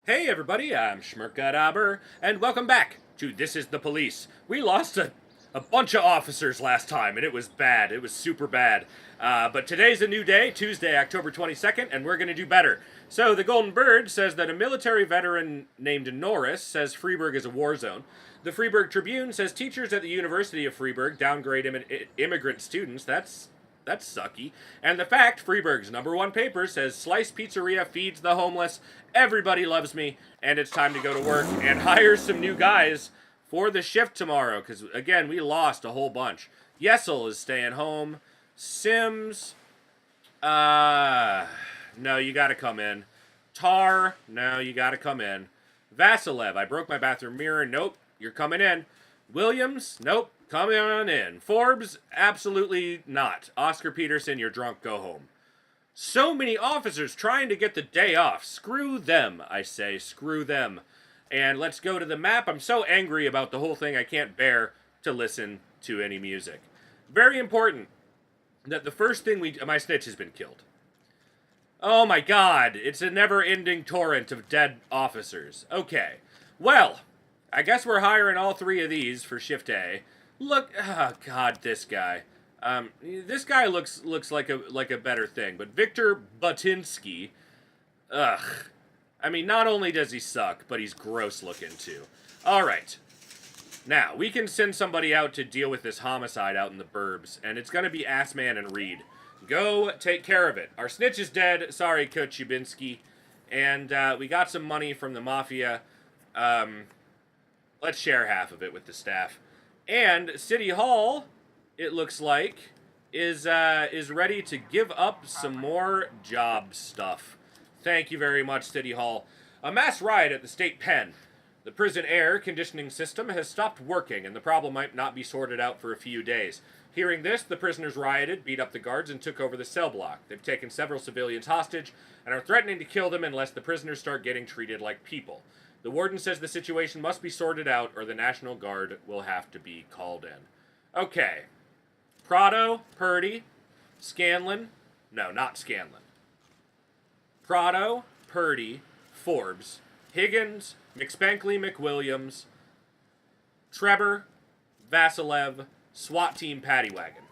Hey everybody, I'm schmerkadabur, and welcome back to This is the Police. We lost a bunch of officers last time, and it was bad. It was super bad. But today's a new day, Tuesday, October 22nd, and we're going to do better. So the Golden Bird says that a military veteran named Norris says Freiburg is a war zone. The Freiburg Tribune says teachers at the University of Freiburg downgrade immigrant students. That's sucky. And the Fact, Freiburg's #1 paper, says Slice Pizzeria feeds the homeless. Everybody loves me, and it's time to go to work and hire some new guys for the shift tomorrow. Because again, we lost a whole bunch. Yesel is staying home. Sims, no, you gotta come in. Tar, no, you gotta come in. Vasilev, I broke my bathroom mirror. Nope, you're coming in. Williams, nope, come on in. Forbes, absolutely not. Oscar Peterson, you're drunk, go home. So many officers trying to get the day off. Screw them, I say, screw them. And let's go to the map. I'm so angry about the whole thing, I can't bear to listen to any music. Very important that the first thing my snitch has been killed. Oh my god, it's a never-ending torrent of dead officers. Okay, well, I guess we're hiring all three of these for Shift A. Look, oh god, this guy. This guy looks like a better thing, but Victor Butinsky, ugh. I mean, not only does he suck, but he's gross looking too. All right, now we can send somebody out to deal with this homicide out in the burbs, and it's gonna be Assman and Reed. Go take care of it. Our snitch is dead. Sorry, Coach Ubinski, and we got some money from the mafia. Let's share half of it with the staff. And City Hall, it looks like, is ready to give up some more job stuff. Thank you very much, City Hall. A mass riot at the state pen. The prison air conditioning system has stopped working, and the problem might not be sorted out for a few days. Hearing this, the prisoners rioted, beat up the guards, and took over the cell block. They've taken several civilians hostage and are threatening to kill them unless the prisoners start getting treated like people. The warden says the situation must be sorted out or the National Guard will have to be called in. Okay. Prado, Purdy, Scanlon. No, not Scanlon. Prado, Purdy, Forbes, Higgins, McSpankley, McWilliams, Trevor, Vasilev, SWAT Team Paddywagon.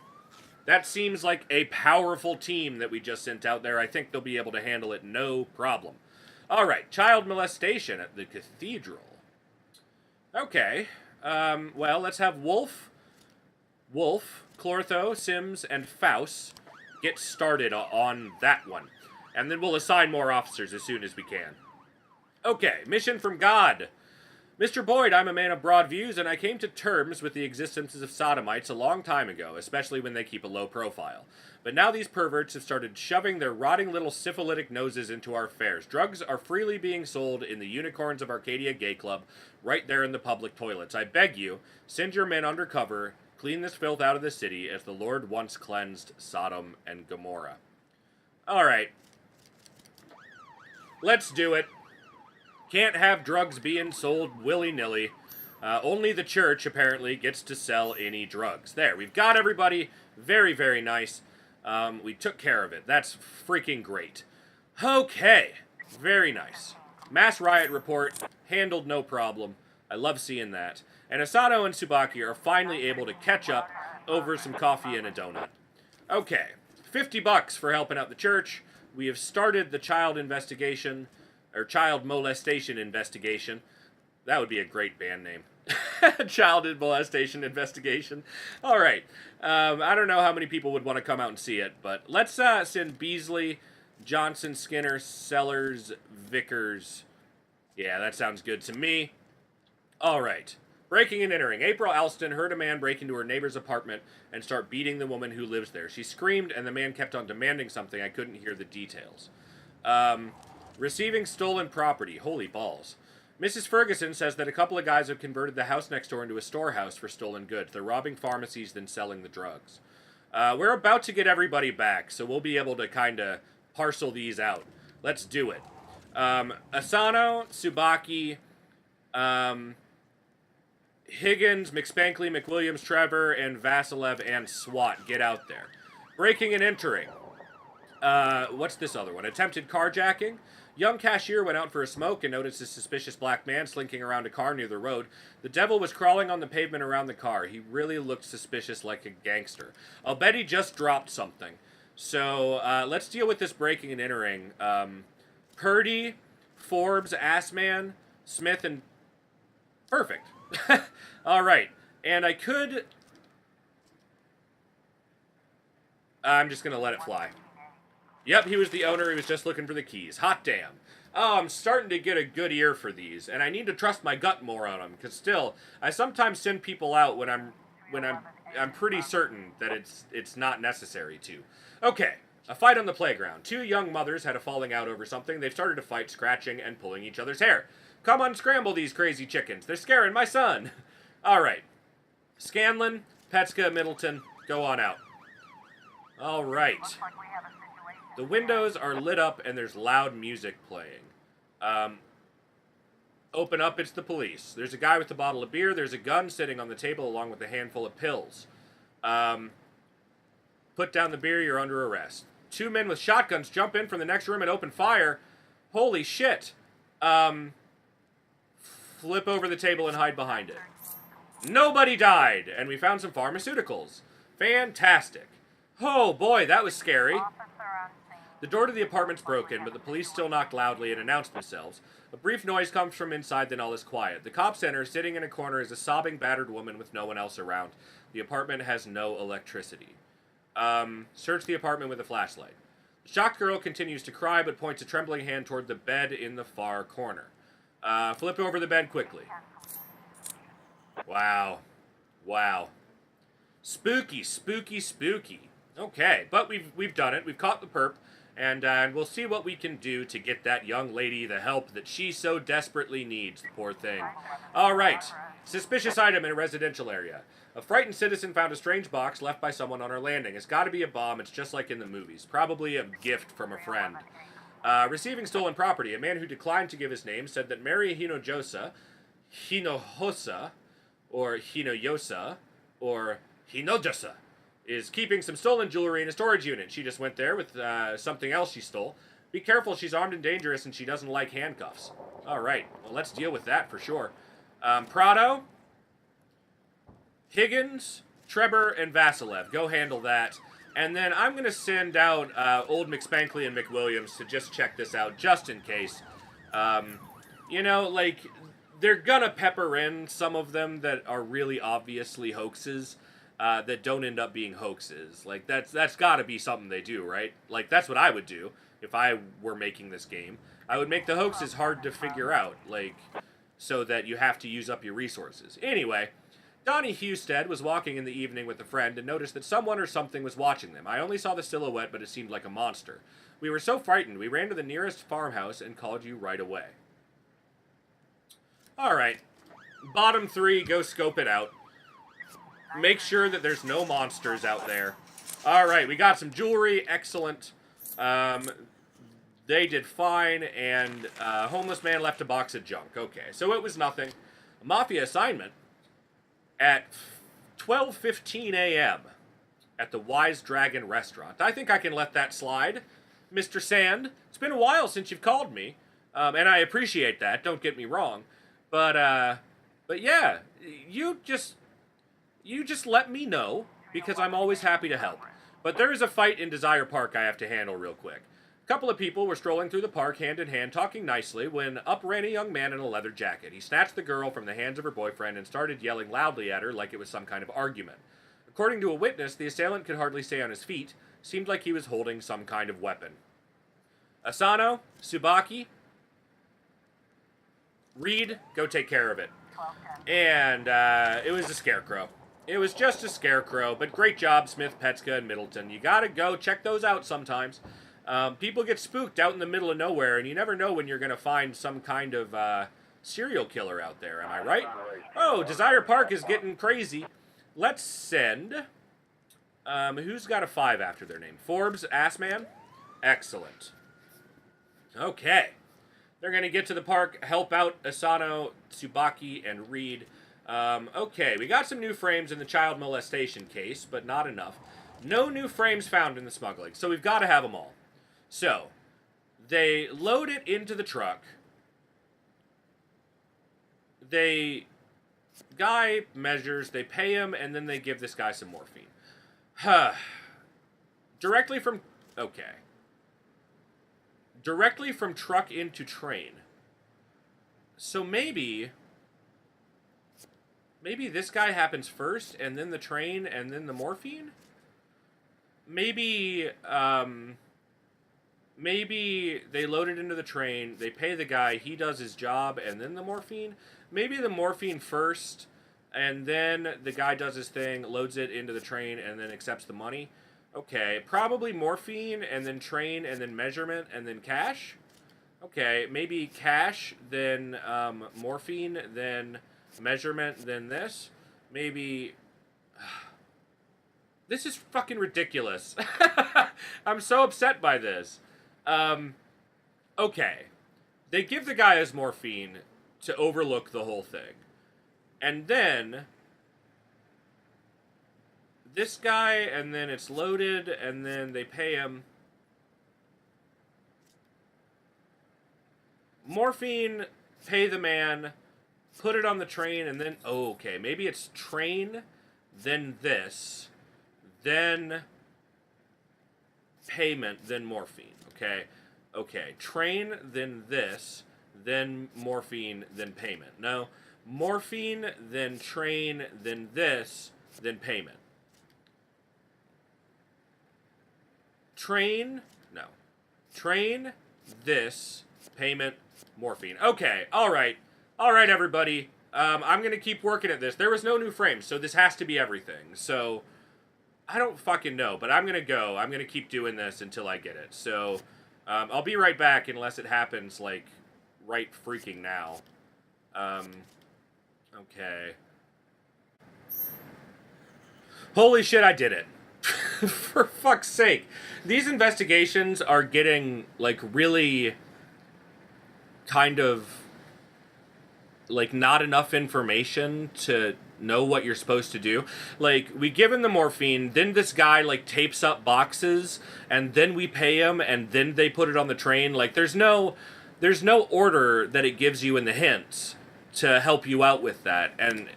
That seems like a powerful team that we just sent out there. I think they'll be able to handle it no problem. All right, child molestation at the cathedral. Okay, well, let's have Wolf, Clortho, Sims, and Faust get started on that one. And then we'll assign more officers as soon as we can. Okay, mission from God. Mr. Boyd, I'm a man of broad views, and I came to terms with the existence of sodomites a long time ago, especially when they keep a low profile. But now these perverts have started shoving their rotting little syphilitic noses into our fairs. Drugs are freely being sold in the Unicorns of Arcadia Gay Club, right there in the public toilets. I beg you, send your men undercover, clean this filth out of the city, as the Lord once cleansed Sodom and Gomorrah. Alright. Let's do it. Can't have drugs being sold willy-nilly. Only the church, apparently, gets to sell any drugs. There, we've got everybody. Very, very nice. We took care of it. That's freaking great. Okay. Very nice. Mass riot report. Handled no problem. I love seeing that. And Asano and Tsubaki are finally able to catch up over some coffee and a donut. Okay. $50 for helping out the church. We have started the child investigation, or child molestation investigation. That would be a great band name. Child molestation investigation. All right. I don't know how many people would want to come out and see it, but let's send Beasley, Johnson, Skinner, Sellers, Vickers. Yeah, that sounds good to me. All right. Breaking and entering. April Alston heard a man break into her neighbor's apartment and start beating the woman who lives there. She screamed, and the man kept on demanding something. I couldn't hear the details. Receiving stolen property. Holy balls. Mrs. Ferguson says that a couple of guys have converted the house next door into a storehouse for stolen goods. They're robbing pharmacies, then selling the drugs. We're about to get everybody back, so we'll be able to kind of parcel these out. Let's do it. Asano, Tsubaki, Higgins, McSpankley, McWilliams, Trevor, and Vasilev and SWAT get out there. Breaking and entering. What's this other one? Attempted carjacking. Young cashier went out for a smoke and noticed a suspicious black man slinking around a car near the road. The devil was crawling on the pavement around the car. He really looked suspicious, like a gangster. I'll bet he just dropped something. So, let's deal with this breaking and entering. Purdy, Forbes, Assman, Smith, and... Perfect. Alright. And I could... I'm just gonna let it fly. Yep, he was the owner. He was just looking for the keys. Hot damn. Oh, I'm starting to get a good ear for these, and I need to trust my gut more on them, because still, I sometimes send people out when I'm pretty certain that it's not necessary to. Okay, a fight on the playground. Two young mothers had a falling out over something. They've started to fight, scratching and pulling each other's hair. Come unscramble these crazy chickens. They're scaring my son. All right. Scanlon, Petska, Middleton, go on out. All right. The windows are lit up and there's loud music playing. Open up, it's the police. There's a guy with a bottle of beer. There's a gun sitting on the table along with a handful of pills. Put down the beer, you're under arrest. Two men with shotguns jump in from the next room and open fire. Holy shit. Flip over the table and hide behind it. Nobody died, and we found some pharmaceuticals. Fantastic. Oh boy, that was scary. The door to the apartment's broken, but the police still knock loudly and announce themselves. A brief noise comes from inside, then all is quiet. The cops enter. Sitting in a corner is a sobbing, battered woman with no one else around. The apartment has no electricity. Search the apartment with a flashlight. The shocked girl continues to cry, but points a trembling hand toward the bed in the far corner. Flip over the bed quickly. Wow. Wow. Spooky, spooky, spooky. Okay, but we've done it. We've caught the perp. And we'll see what we can do to get that young lady the help that she so desperately needs, the poor thing. All right. Suspicious item in a residential area. A frightened citizen found a strange box left by someone on our landing. It's got to be a bomb. It's just like in the movies. Probably a gift from a friend. Receiving stolen property. A man who declined to give his name said that Mary Hinojosa, or Hinoyosa, or Hinojosa, is keeping some stolen jewelry in a storage unit. She just went there with something else she stole. Be careful, she's armed and dangerous, and she doesn't like handcuffs. All right, well, let's deal with that for sure. Prado, Higgins, Treber, and Vasilev. Go handle that. And then I'm going to send out old McSpankley and McWilliams to just check this out, just in case. You know, like, they're going to pepper in some of them that are really obviously hoaxes. That don't end up being hoaxes. Like, that's gotta be something they do, right? Like, that's what I would do if I were making this game. I would make the hoaxes hard to figure out, like, so that you have to use up your resources. Anyway, Donnie Husted was walking in the evening with a friend and noticed that someone or something was watching them. I only saw the silhouette, but it seemed like a monster. We were so frightened, we ran to the nearest farmhouse and called you right away. Alright. Bottom 3, go scope it out. Make sure that there's no monsters out there. Alright, we got some jewelry. Excellent. They did fine, and homeless man left a box of junk. Okay, so it was nothing. A mafia assignment at 12:15 a.m. at the Wise Dragon restaurant. I think I can let that slide, Mr. Sand. It's been a while since you've called me, and I appreciate that, don't get me wrong. But yeah, you just let me know, because I'm always happy to help. But there is a fight in Desire Park I have to handle real quick. A couple of people were strolling through the park hand in hand, talking nicely, when up ran a young man in a leather jacket. He snatched the girl from the hands of her boyfriend and started yelling loudly at her like it was some kind of argument. According to a witness, the assailant could hardly stay on his feet. Seemed like he was holding some kind of weapon. Asano, Tsubaki, Reed, go take care of it. And it was a scarecrow. It was just a scarecrow, but great job, Smith, Petska, and Middleton. You gotta go check those out sometimes. People get spooked out in the middle of nowhere, and you never know when you're gonna find some kind of serial killer out there, am I right? Oh, Desire Park is getting crazy. Let's send... who's got a 5 after their name? Forbes, Assman? Excellent. Okay. They're gonna get to the park, help out Asano, Tsubaki, and Reed. Okay, we got some new frames in the child molestation case, but not enough. No new frames found in the smuggling, so we've got to have them all. So, They load it into the truck. Guy measures, they pay him, and then they give this guy some morphine. Directly from... Okay. Directly from truck into train. So maybe this guy happens first, and then the train, and then the morphine? Maybe they load it into the train, they pay the guy, he does his job, and then the morphine? Maybe the morphine first, and then the guy does his thing, loads it into the train, and then accepts the money. Okay, probably morphine, and then train, and then measurement, and then cash? Okay, maybe cash, then morphine, then measurement, then this. Maybe... This is fucking ridiculous. I'm so upset by this. Okay. They give the guy his morphine to overlook the whole thing. And then... this guy, and then it's loaded, and then they pay him. Morphine, pay the man, put it on the train, and then... Oh, okay, maybe it's train, then this, then payment, then morphine, okay? Okay, train, then this, then morphine, then payment. No, morphine, then train, then this, then payment. Train, no. Train, this, payment, morphine. Okay, alright. Alright, everybody. I'm gonna keep working at this. There was no new frames, so this has to be everything. So, I don't fucking know, but I'm gonna go. I'm gonna keep doing this until I get it. So, I'll be right back unless it happens, like, right freaking now. Okay. Holy shit, I did it. For fuck's sake. These investigations are getting, like, really kind of, like, not enough information to know what you're supposed to do. Like, we give him the morphine, then this guy, like, tapes up boxes, and then we pay him, and then they put it on the train. Like, there's no order that it gives you in the hints to help you out with that, and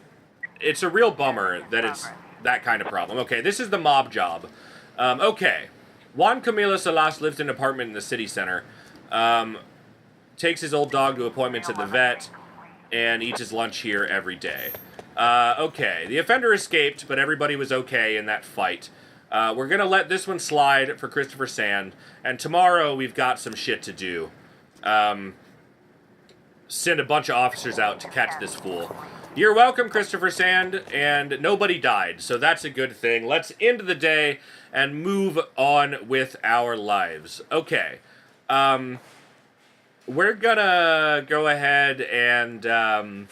it's a real bummer that it's that kind of problem. Okay, this is the mob job. Okay. Juan Camilo Salas lives in an apartment in the city center. Takes his old dog to appointments at the vet, and eats his lunch here every day. Okay. The offender escaped, but everybody was okay in that fight. We're gonna let this one slide for Christopher Sand, and tomorrow we've got some shit to do. Send a bunch of officers out to catch this fool. You're welcome, Christopher Sand, and nobody died, so that's a good thing. Let's end the day and move on with our lives. Okay. We're gonna go ahead and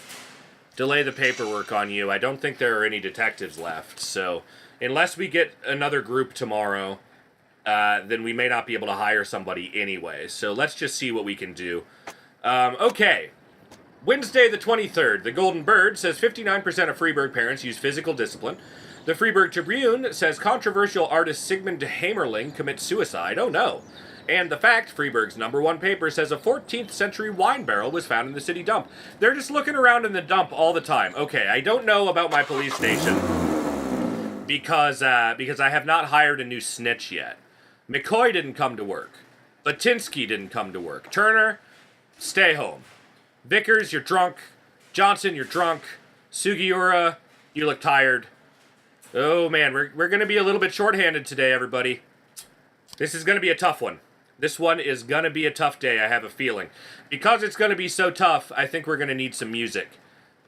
delay the paperwork on you. I don't think there are any detectives left, so unless we get another group tomorrow, then we may not be able to hire somebody anyway. So let's just see what we can do. Okay. Wednesday the 23rd, the Golden Bird says 59% of Freeburg parents use physical discipline. The Freeburg Tribune says controversial artist Sigmund Hamerling commits suicide. Oh no. And The Fact, Freeburg's #1 paper, says a 14th century wine barrel was found in the city dump. They're just looking around in the dump all the time. Okay, I don't know about my police station because I have not hired a new snitch yet. McCoy didn't come to work. Batinsky didn't come to work. Turner, stay home. Vickers, you're drunk. Johnson, you're drunk. Sugiura, you look tired. Oh man, we're going to be a little bit shorthanded today, everybody. This is going to be a tough one. This one is going to be a tough day, I have a feeling. Because it's going to be so tough, I think we're going to need some music.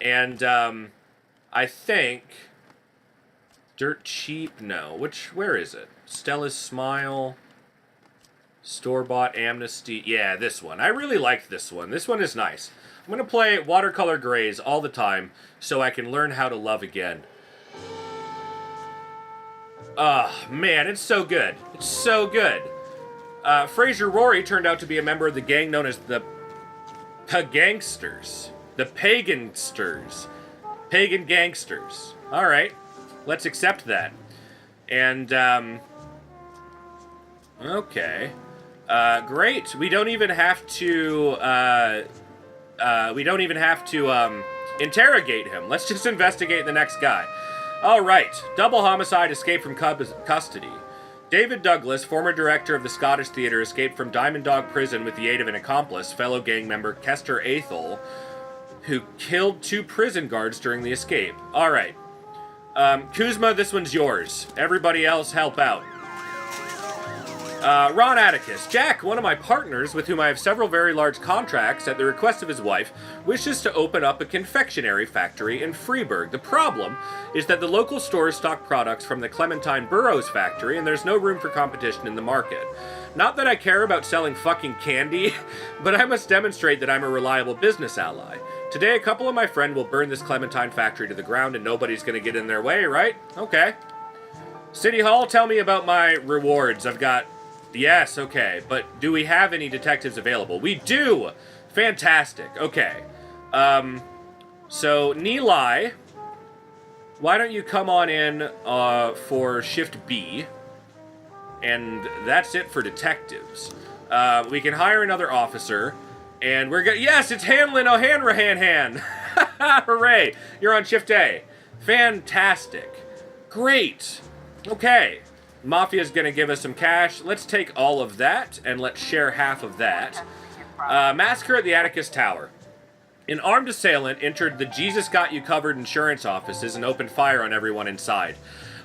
And, I think... Dirt Cheap? No. Where is it? Stella's Smile... Store-bought Amnesty. Yeah, this one. I really like this one. This one is nice. I'm going to play Watercolor Grays all the time so I can learn how to love again. Man, it's so good. It's so good. Fraser Rory turned out to be a member of the gang known as the Pagangsters. The Pagansters. Pagan Gangsters. Alright. Let's accept that. And, okay. Great. We don't even have to, interrogate him. Let's just investigate the next guy. All right. Double homicide, escape from custody. David Douglas, former director of the Scottish Theatre, escaped from Diamond Dog Prison with the aid of an accomplice, fellow gang member Kester Athol, who killed 2 prison guards during the escape. All right. Kuzma, this one's yours. Everybody else help out. Ron Atticus. Jack, one of my partners, with whom I have several very large contracts, at the request of his wife, wishes to open up a confectionery factory in Freeburg. The problem is that the local stores stock products from the Clementine Burroughs factory, and there's no room for competition in the market. Not that I care about selling fucking candy, but I must demonstrate that I'm a reliable business ally. Today, a couple of my friends will burn this Clementine factory to the ground, and nobody's gonna get in their way, right? Okay. City Hall, tell me about my rewards. I've got... Yes, okay, but do we have any detectives available? We do! Fantastic, okay. So, Nilai, why don't you come on in for Shift B, and that's it for detectives. We can hire another officer, and we're gonna... Yes, it's Hanlon O'Hanrahan! Hooray! You're on Shift A. Fantastic. Great. Okay. Mafia's gonna give us some cash. Let's take all of that, and let's share half of that. Massacre at the Atticus Tower. An armed assailant entered the Jesus Got You Covered insurance offices and opened fire on everyone inside.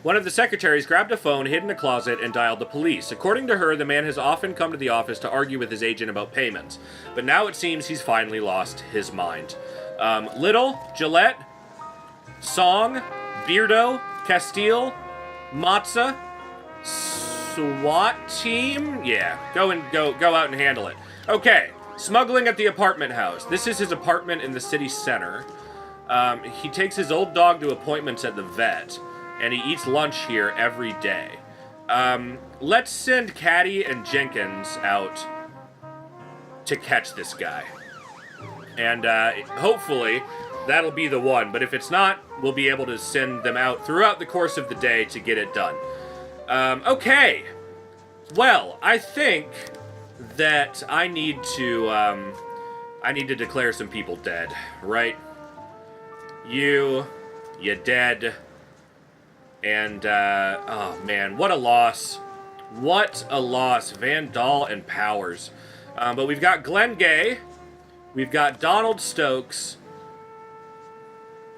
One of the secretaries grabbed a phone, hid in a closet, and dialed the police. According to her, the man has often come to the office to argue with his agent about payments. But now it seems he's finally lost his mind. Little, Gillette, Song, Beardo, Castile, Matza, SWAT team? Yeah, go out and handle it. Okay, smuggling at the apartment house. This is his apartment in the city center. He takes his old dog to appointments at the vet, and he eats lunch here every day. Let's send Caddy and Jenkins out to catch this guy. And hopefully that'll be the one, but if it's not, we'll be able to send them out throughout the course of the day to get it done. Okay. Well, I think that I need to declare some people dead, right? You dead. And, oh man, what a loss. What a loss. Van Dahl and Powers. But we've got Glenn Gay, we've got Donald Stokes,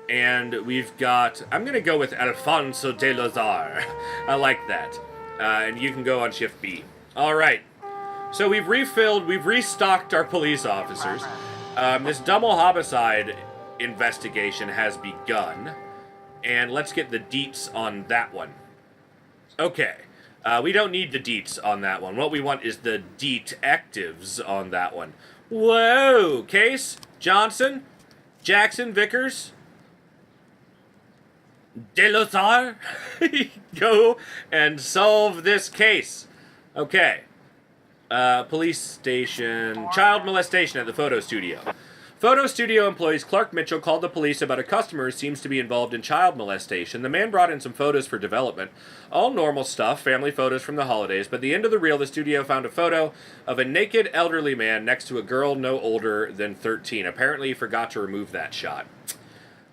and we've got... I'm going to go with Alfonso de Lazar. I like that. And you can go on Shift B. All right. So we've restocked our police officers. This double homicide investigation has begun. And let's get the deets on that one. Okay. We don't need the deets on that one. What we want is the detectives on that one. Whoa! Case, Johnson, Jackson, Vickers, Delazar, go and solve this case. Okay. Police station. Child molestation at the photo studio. Photo studio employees Clark Mitchell called the police about a customer who seems to be involved in child molestation. The man brought in some photos for development. All normal stuff, family photos from the holidays, but at the end of the reel, the studio found a photo of a naked elderly man next to a girl no older than 13. Apparently he forgot to remove that shot.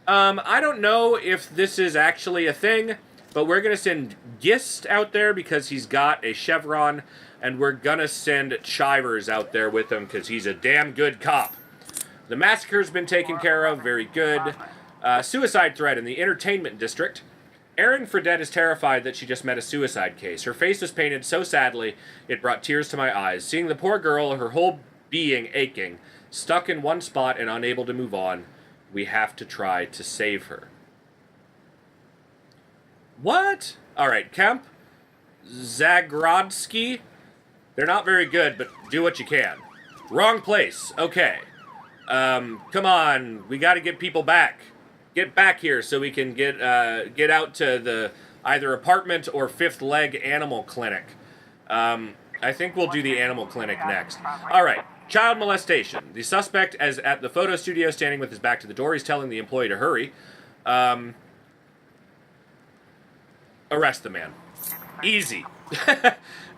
I don't know if this is actually a thing, but we're going to send Gist out there because he's got a chevron, and we're going to send Chivers out there with him because he's a damn good cop. The massacre's been taken care of, very good. Suicide threat in the entertainment district. Erin Fredette is terrified that she just met a suicide case. Her face was painted so sadly, it brought tears to my eyes. Seeing the poor girl, her whole being aching, stuck in one spot and unable to move on, we have to try to save her. What? Alright, Kemp, Zagrodsky. They're not very good, but do what you can. Wrong place. Okay. Come on. We gotta get people back. Get back here so we can get out to the either apartment or Fifth Leg Animal Clinic. I think we'll do the animal clinic next. Alright. Child molestation. The suspect is at the photo studio standing with his back to the door. He's telling the employee to hurry. Arrest the man. Easy.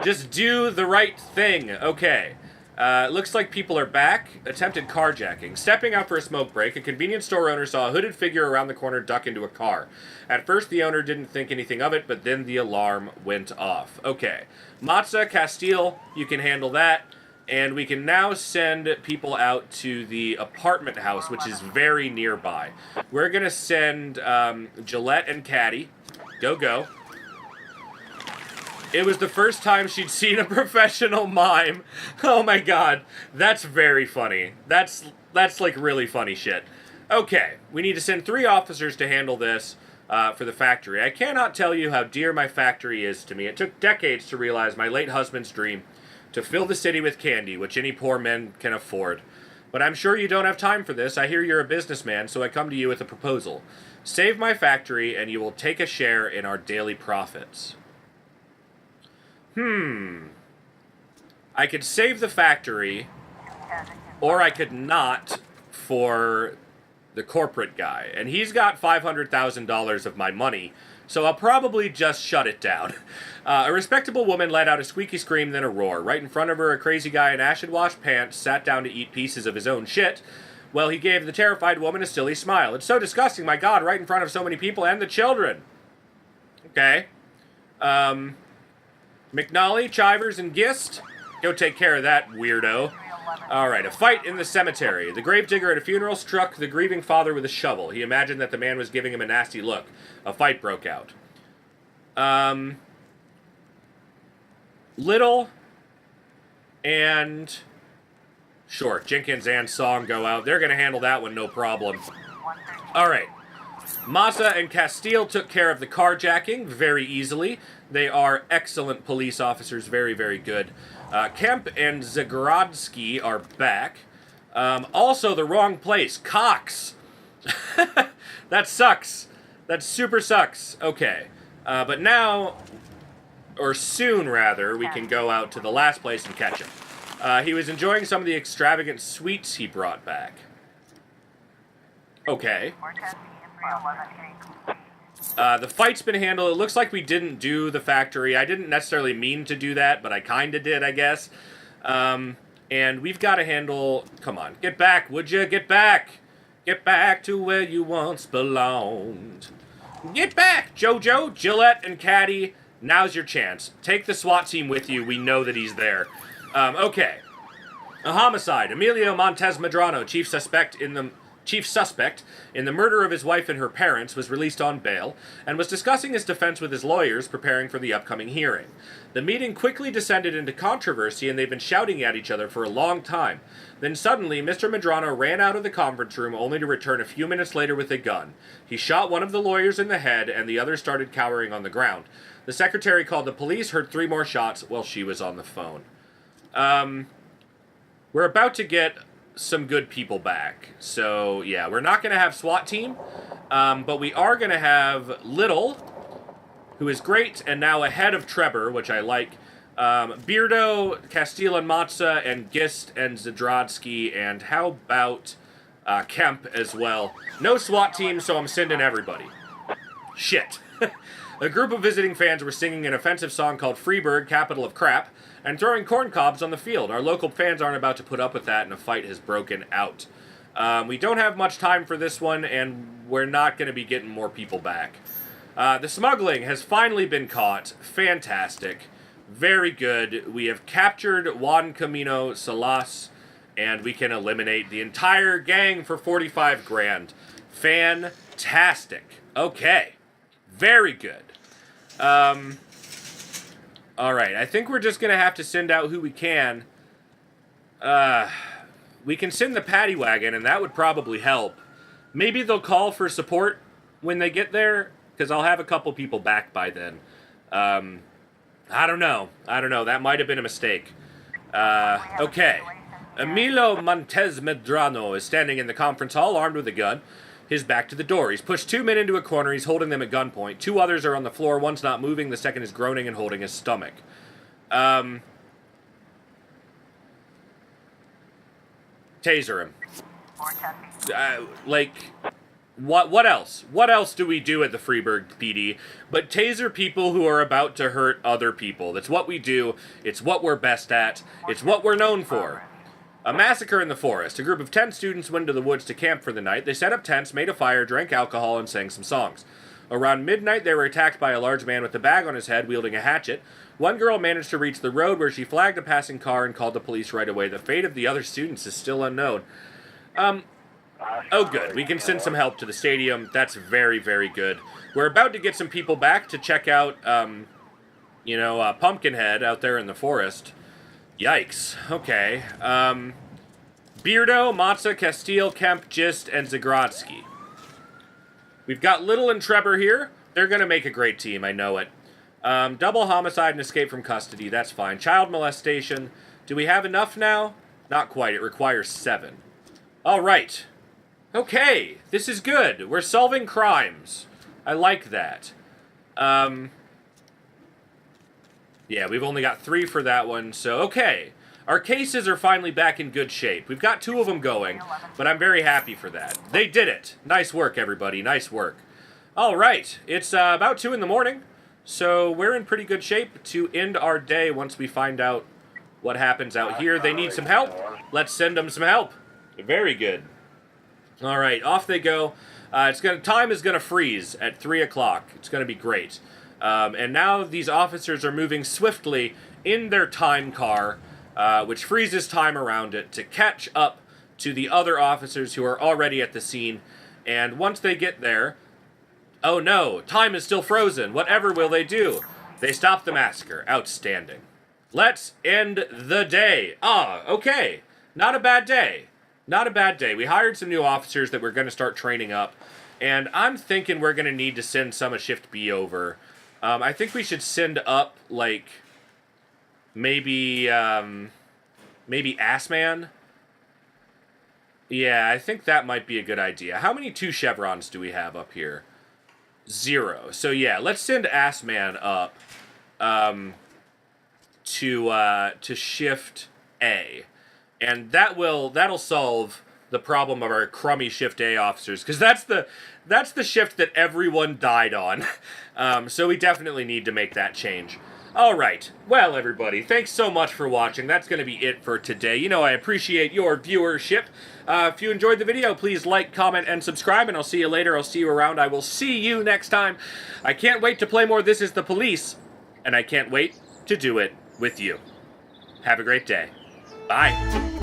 Just do the right thing. Okay. Looks like people are back. Attempted carjacking. Stepping out for a smoke break, a convenience store owner saw a hooded figure around the corner duck into a car. At first, the owner didn't think anything of it, but then the alarm went off. Okay. Matza, Castile, you can handle that. And we can now send people out to the apartment house, which is very nearby. We're going to send Gillette and Caddy. Go. It was the first time she'd seen a professional mime. Oh my god, that's very funny. That's like really funny shit. Okay, we need to send 3 officers to handle this for the factory. I cannot tell you how dear my factory is to me. It took decades to realize my late husband's dream to fill the city with candy, which any poor men can afford. But I'm sure you don't have time for this. I hear you're a businessman, so I come to you with a proposal. Save my factory, and you will take a share in our daily profits. I could save the factory, or I could not for the corporate guy. And he's got $500,000 of my money, so I'll probably just shut it down. A respectable woman let out a squeaky scream, then a roar. Right in front of her, a crazy guy in acid-washed pants sat down to eat pieces of his own shit. Well, he gave the terrified woman a silly smile. It's so disgusting, my god, right in front of so many people and the children. Okay. McNally, Chivers, and Gist. Go take care of that, weirdo. Alright, a fight in the cemetery. The gravedigger at a funeral struck the grieving father with a shovel. He imagined that the man was giving him a nasty look. A fight broke out. Little and... Sure, Jenkins and Song go out. They're going to handle that one, no problem. Alright. Massa and Castile took care of the carjacking very easily. They are excellent police officers, very, very good. Kemp and Zagrodsky are back. Also, the wrong place. Cox! That sucks. That super sucks. Okay. But now, or soon rather, we can go out to the last place and catch him. He was enjoying some of the extravagant sweets he brought back. Okay. The fight's been handled. It looks like we didn't do the factory. I didn't necessarily mean to do that, but I kinda did, I guess. And we've got to handle... Come on, get back, would you? Get back! Get back to where you once belonged. Get back, Jojo, Gillette, and Caddy. Now's your chance. Take the SWAT team with you. We know that he's there. Okay. A homicide. Emilio Montez Medrano, chief suspect in the murder of his wife and her parents, was released on bail and was discussing his defense with his lawyers preparing for the upcoming hearing. The meeting quickly descended into controversy and they've been shouting at each other for a long time. Then suddenly, Mr. Medrano ran out of the conference room only to return a few minutes later with a gun. He shot one of the lawyers in the head and the other started cowering on the ground. The secretary called the police, heard 3 more shots while she was on the phone. We're about to get some good people back. So, yeah, we're not going to have SWAT team, but we are going to have Little, who is great, and now ahead of Trevor, which I like. Beardo, Castile and Matza, and Gist and Zadrodsky, and how about Kemp as well. No SWAT team, so I'm sending everybody. Shit. A group of visiting fans were singing an offensive song called Freeburg, Capital of Crap, and throwing corn cobs on the field. Our local fans aren't about to put up with that, and a fight has broken out. We don't have much time for this one, and we're not going to be getting more people back. The smuggling has finally been caught. Fantastic. Very good. We have captured Juan Camino Salas, and we can eliminate the entire gang for 45 grand. Fantastic. Okay. Very good. Alright, I think we're just going to have to send out who we can. We can send the paddy wagon, and that would probably help. Maybe they'll call for support when they get there, because I'll have a couple people back by then. I don't know. That might have been a mistake. Okay. Emilio Montez Medrano is standing in the conference hall, armed with a gun. His back to the door. He's pushed 2 men into a corner. He's holding them at gunpoint. 2 others are on the floor. One's not moving. The second is groaning and holding his stomach. Taser him. What else? What else do we do at the Freeburg PD but taser people who are about to hurt other people? That's what we do. It's what we're best at. It's what we're known for. A massacre in the forest. A group of 10 students went into the woods to camp for the night. They set up tents, made a fire, drank alcohol, and sang some songs. Around midnight, they were attacked by a large man with a bag on his head wielding a hatchet. One girl managed to reach the road where she flagged a passing car and called the police right away. The fate of the other students is still unknown. Oh good, we can send some help to the stadium. That's very, very good. We're about to get some people back to check out, Pumpkinhead out there in the forest. Yikes. Okay. Beardo, Matza, Castile, Kemp, Gist, and Zagrodsky. We've got Little and Trevor here. They're going to make a great team, I know it. Double homicide and escape from custody, that's fine. Child molestation. Do we have enough now? Not quite, it requires 7. Alright. Okay, this is good. We're solving crimes. I like that. Yeah, we've only got 3 for that one, so okay. Our cases are finally back in good shape. We've got 2 of them going, but I'm very happy for that. They did it. Nice work, everybody. Nice work. All right, it's about 2 in the morning, so we're in pretty good shape to end our day once we find out what happens out here. They need some help. Let's send them some help. Very good. All right, off they go. Time is gonna freeze at 3 o'clock. It's gonna be great. And now these officers are moving swiftly in their time car, which freezes time around it, to catch up to the other officers who are already at the scene. And once they get there, oh no, time is still frozen. Whatever will they do? They stop the massacre. Outstanding. Let's end the day. Okay. Not a bad day. Not a bad day. We hired some new officers that we're going to start training up, and I'm thinking we're going to need to send some of Shift B over. I think we should send up, like, maybe Assman. Yeah, I think that might be a good idea. How many 2 chevrons do we have up here? 0. So yeah, let's send Assman up to Shift A. And that'll solve the problem of our crummy Shift A officers, because that's the shift that everyone died on. So we definitely need to make that change. Alright, well everybody, thanks so much for watching. That's going to be it for today. You know I appreciate your viewership. If you enjoyed the video, please like, comment, and subscribe, and I'll see you later. I'll see you around. I will see you next time. I can't wait to play more This Is the Police, and I can't wait to do it with you. Have a great day. Bye.